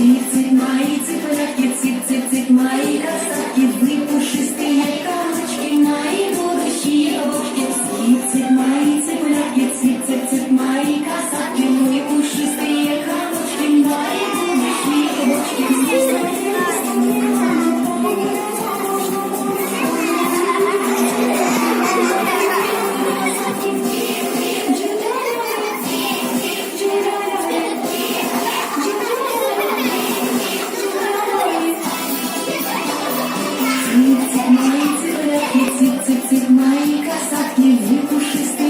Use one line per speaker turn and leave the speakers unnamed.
Цик-цик, мои цыпленятки, цик-цик-цик, мои красавки, вы пушистые камочки, мои будущие ложки. Цик-цик, мои цыпленятки, цик-цик-цик, мои красавки, вы пушистые камочки, мои будущие ложки. Цик-цик, мои цыпленятки, цик-цик-цик, мои красавки, вы пушистые.